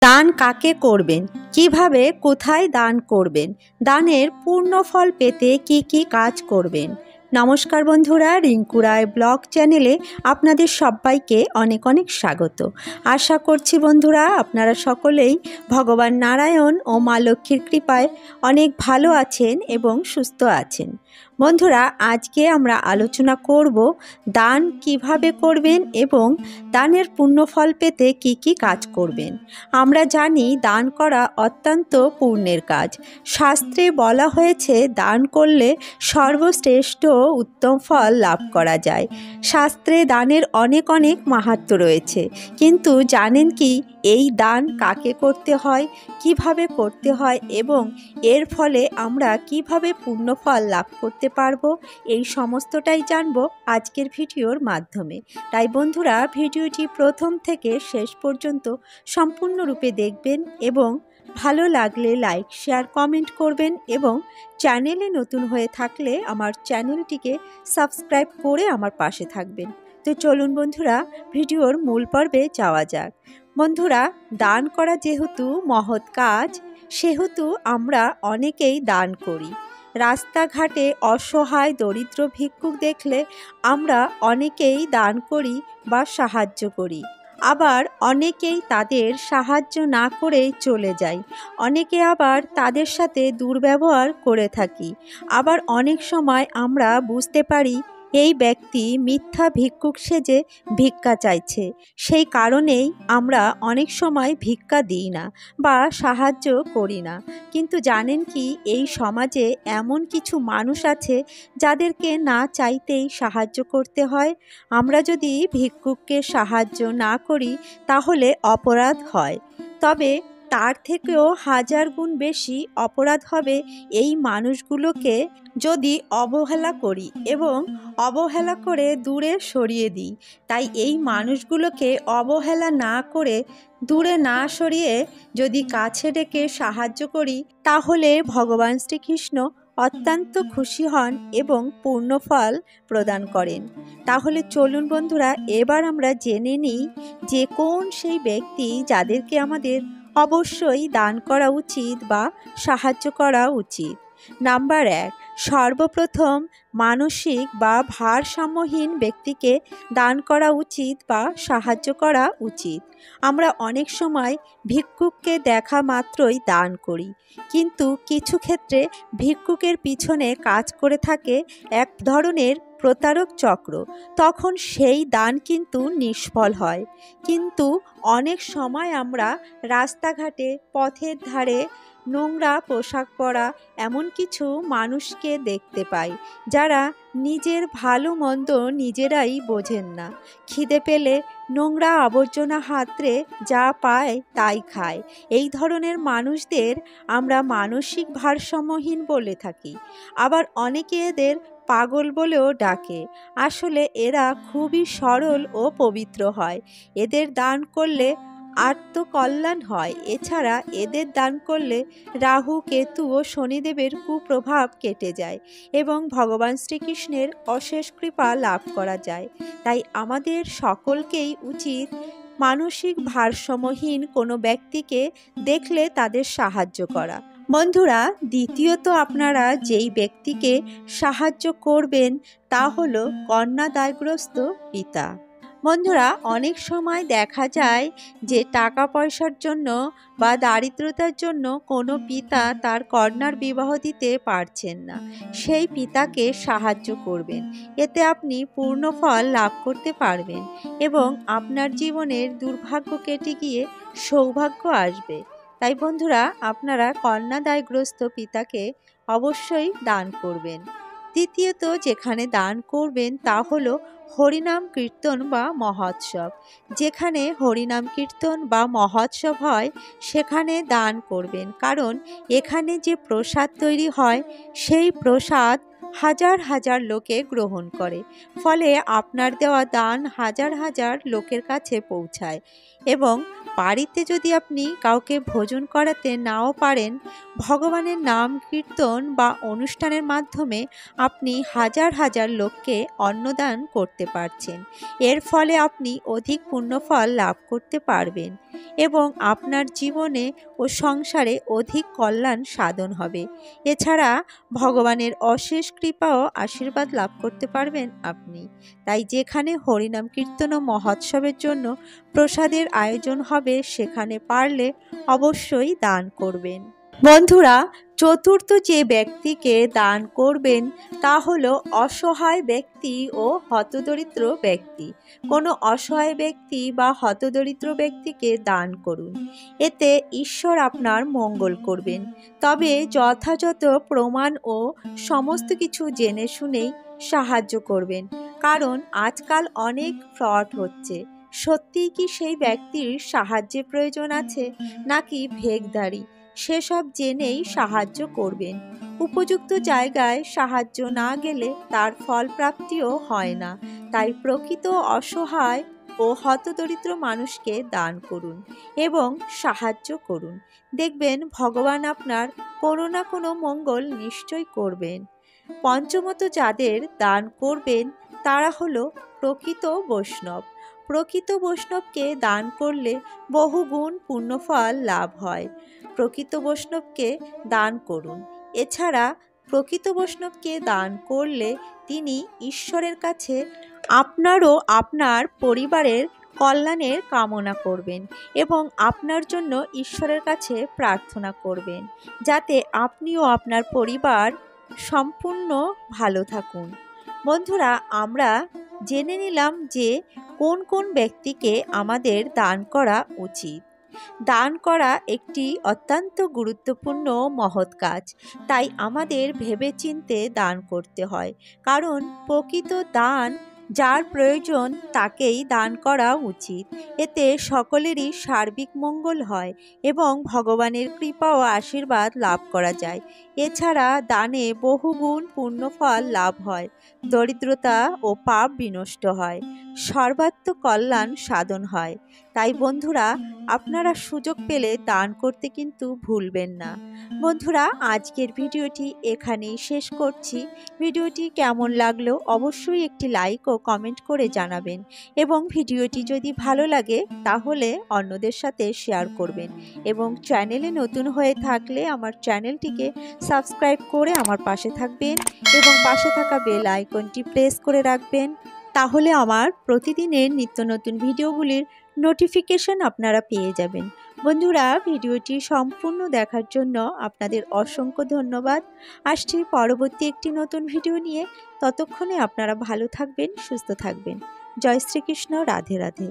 দান কাকে করবেন, কিভাবে, কোথায় দান করবেন, দানের পূর্ণ ফল পেতে কি কি কাজ করবেন। নমস্কার বন্ধুরা, রিঙ্কু রায় ব্লগ চ্যানেলে আপনাদের সবাইকে অনেক অনেক স্বাগত। আশা করছি বন্ধুরা আপনারা সকলেই ভগবান নারায়ণ ও মা লক্ষ্মীর কৃপায় অনেক ভালো আছেন এবং সুস্থ আছেন। বন্ধুরা, আজকে আমরা আলোচনা করব দান কিভাবে করবেন এবং দানের পূর্ণ ফল পেতে কি কি কাজ করবেন। আমরা জানি দান করা অত্যন্ত পুণ্যের কাজ। শাস্ত্রে বলা হয়েছে দান করলে সর্বশ্রেষ্ঠ উত্তম ফল লাভ করা যায়। শাস্ত্রে দানের অনেক অনেক মাহাত্ম্য রয়েছে, কিন্তু জানেন কি এই দান কাকে করতে হয়, কিভাবে করতে হয় এবং এর ফলে আমরা কিভাবে পূর্ণ ফল লাভ করতে পারবো, এই সমস্তটাই জানবো আজকের ভিডিওর মাধ্যমে। তাই বন্ধুরা, ভিডিওটি প্রথম থেকে শেষ পর্যন্ত সম্পূর্ণরূপে দেখবেন এবং ভালো লাগলে লাইক, শেয়ার, কমেন্ট করবেন এবং চ্যানেলে নতুন হয়ে থাকলে আমার চ্যানেলটিকে সাবস্ক্রাইব করে আমার পাশে থাকবেন। তো চলুন বন্ধুরা, ভিডিওর মূল পর্বে যাওয়া যাক। বন্ধুরা, দান করা যেহেতু মহৎ কাজ, সেহেতু আমরা অনেকেই দান করি। রাস্তাঘাটে অসহায় দরিদ্র ভিক্ষুক দেখলে আমরা অনেকেই দান করি বা সাহায্য করি। আবার অনেকেই তাদের সাহায্য না করেই চলে যায়। অনেকে আবার তাদের সাথে দুর্ব্যবহার করে থাকি। আবার অনেক সময় আমরা বুঝতে পারি এই ব্যক্তি মিথ্যা ভিক্ষুক সেজে ভিক্ষা চাইছে, সেই কারণেই আমরা অনেক সময় ভিক্ষা দিই না বা সাহায্য করি না। কিন্তু জানেন কি, এই সমাজে এমন কিছু মানুষ আছে যাদেরকে না চাইতেই সাহায্য করতে হয়। আমরা যদি ভিক্ষুককে সাহায্য না করি তাহলে অপরাধ হয়, তবে তার থেকেও হাজার গুণ বেশি অপরাধ হবে এই মানুষগুলোকে যদি অবহেলা করি এবং অবহেলা করে দূরে সরিয়ে দিই। তাই এই মানুষগুলোকে অবহেলা না করে দূরে না সরিয়ে যদি কাছে ডেকে সাহায্য করি, তাহলে ভগবান শ্রীকৃষ্ণ অত্যন্ত খুশি হন এবং পূর্ণ ফল প্রদান করেন। তাহলে চলুন বন্ধুরা, এবার আমরা জেনে নিই যে কোন সেই ব্যক্তি যাদেরকে আমাদের অবশ্যই দান করা উচিত বা সাহায্য করা উচিত। নাম্বার 1, সর্বপ্রথম মানসিক বা ভারসাম্যহীন ব্যক্তিকে দান করা উচিত বা সাহায্য করা উচিত। আমরা অনেক সময় ভিক্ষুককে দেখা মাত্রই দান করি, কিন্তু কিছু ক্ষেত্রে ভিক্ষুকের পিছনে কাজ করে থাকে এক ধরনের প্রতারক চক্র, তখন সেই দান কিন্তু নিষ্ফল হয়। কিন্তু অনেক সময় আমরা রাস্তাঘাটে, পথের ধারে নোংরা পোশাক পরা এমন কিছু মানুষকে দেখতে পাই যারা নিজের ভালো মন্দ নিজেরাই বোঝেন না। খিদে পেলে নোংরা আবর্জনা হাতড়ে যা পায় তাই খায়। এই ধরনের মানুষদের আমরা মানসিক ভারসাম্যহীন বলে থাকি। আবার অনেকে এদের পাগল বলেও ডাকে। আসলে এরা খুবই সরল ও পবিত্র হয়। এদের দান করলে আত্মকল্যাণ হয়। এছাড়া এদের দান করলে রাহু, কেতু ও শনিদেবের কুপ্রভাব কেটে যায় এবং ভগবান শ্রীকৃষ্ণের অশেষ কৃপা লাভ করা যায়। তাই আমাদের সকলকেই উচিত মানসিক ভারসাম্যহীন কোনো ব্যক্তিকে দেখলে তাদের সাহায্য করা। বন্ধুরা, দ্বিতীয়ত আপনারা যেই ব্যক্তিকে সাহায্য করবেন তা হলো কন্যাদায়গ্রস্ত পিতা। বন্ধুরা, অনেক সময় দেখা যায় যে টাকা পয়সার জন্য বা দারিদ্রতার জন্য কোনো পিতা তার কন্যার বিবাহ দিতে পারছেন না। সেই পিতাকে সাহায্য করবেন, এতে আপনি পূর্ণ ফল লাভ করতে পারবেন এবং আপনার জীবনের দুর্ভাগ্য কেটে গিয়ে সৌভাগ্য আসবে। তাই বন্ধুরা, আপনারা কন্যাদায়গ্রস্ত পিতাকে অবশ্যই দান করবেন। তৃতীয়ত যেখানে দান করবেন তা হলো হরিনাম কীর্তন বা মহোৎসব। যেখানে হরিনাম কীর্তন বা মহোৎসব হয় সেখানে দান করবেন, কারণ এখানে যে প্রসাদ তৈরি হয় সেই প্রসাদ হাজার হাজার লোকে গ্রহণ করে, ফলে আপনার দেওয়া দান হাজার হাজার লোকের কাছে পৌঁছায় এবং বাড়িতে যদি আপনি কাউকে ভোজন করাতে নাও পারেন, ভগবানের নাম কীর্তন বা অনুষ্ঠানের মাধ্যমে আপনি হাজার হাজার লোককে অন্নদান করতে পারছেন। এর ফলে আপনি অধিক পুণ্যফল লাভ করতে পারবেন এবং আপনার জীবনে ও সংসারে অধিক কল্যাণ সাধন হবে। এছাড়া ভগবানের অশেষ কৃপা ও আশীর্বাদ লাভ করতে পারবেন আপনি। তাই যেখানে হরিনাম কীর্তন ও মহোৎসবের জন্য প্রসাদের আয়োজন হবে, সেখানে পারলে অবশ্যই দান করবেন। বন্ধুরা, চতুর্থ যে ব্যক্তিকে দান করবেন তা হলো অসহায় ব্যক্তি ও হতদরিদ্র ব্যক্তি। কোনো অসহায় ব্যক্তি বা হতদরিদ্র ব্যক্তিকে দান করুন, এতে ঈশ্বর আপনার মঙ্গল করবেন। তবে যথাযথ প্রমাণ ও সমস্ত কিছু জেনে শুনেই সাহায্য করবেন, কারণ আজকাল অনেক ফ্রড হচ্ছে। সত্যিই কি সেই ব্যক্তির সাহায্যের প্রয়োজন আছে নাকি ভেকধারী, সেসব জেনেই সাহায্য করবেন। উপযুক্ত জায়গায় সাহায্য না গেলে তার ফল প্রাপ্তিও হয় না। তাই প্রকৃত অসহায় ও হতদরিদ্র মানুষকে দান করুন এবং সাহায্য করুন। দেখবেন ভগবান আপনার কোনো না কোনো মঙ্গল নিশ্চয় করবেন। পঞ্চমত যাদের দান করবেন তারা হলো প্রকৃত বৈষ্ণব। প্রকৃত বৈষ্ণবকে দান করলে বহুগুণ পুণ্যফল লাভ হয়। প্রকৃত বৈষ্ণবকে দান করুন। এছাড়া প্রকৃত বৈষ্ণবকে দান করলে তিনি ঈশ্বরের কাছে আপনারও আপনার পরিবারের কল্যাণের কামনা করবেন এবং আপনার জন্য ঈশ্বরের কাছে প্রার্থনা করবেন, যাতে আপনিও আপনার পরিবার সম্পূর্ণ ভালো থাকুন। বন্ধুরা, আমরা জেনে নিলাম যে কোন কোন ব্যক্তিকে আমাদের দান করা উচিত। দান করা একটি অত্যন্ত গুরুত্বপূর্ণ মহৎ কাজ, তাই আমাদের ভেবেচিন্তে দান করতে হয়, কারণ প্রকৃত দান যার প্রয়োজন তাকেই দান করা উচিত। এতে সকলেরই সার্বিক মঙ্গল হয় এবং ভগবানের কৃপা ও আশীর্বাদ লাভ করা যায়। এছাড়া দানে বহুগুণ পুণ্যফল লাভ হয়, দরিদ্রতা ও পাপ বিনষ্ট হয়, সর্বাত্মক কল্যাণ সাধন হয়। তাই বন্ধুরা, আপনারা সুযোগ পেলে দান করতে কিন্তু ভুলবেন না। বন্ধুরা, আজকের ভিডিওটি এখানেই শেষ করছি। ভিডিওটি কেমন লাগলো অবশ্যই একটি লাইক ও কমেন্ট করে জানাবেন এবং ভিডিওটি যদি ভালো লাগে তাহলে অন্যদের সাথে শেয়ার করবেন এবং চ্যানেলে নতুন হয়ে থাকলে আমার চ্যানেলটিকে সাবস্ক্রাইব করে আমার পাশে থাকবেন এবং পাশে থাকা বেল আইকনটি প্রেস করে রাখবেন। তাহলে আমার প্রতিদিনের নিত্য নতুন ভিডিওগুলির নোটিফিকেশন আপনারা পেয়ে যাবেন। বন্ধুরা, ভিডিওটি সম্পূর্ণ দেখার জন্য আপনাদের অসংখ্য ধন্যবাদ। আসছি পরবর্তী একটি নতুন ভিডিও নিয়ে। ততক্ষণে আপনারা ভালো থাকবেন, সুস্থ থাকবেন। জয় শ্রীকৃষ্ণ, রাধে রাধে।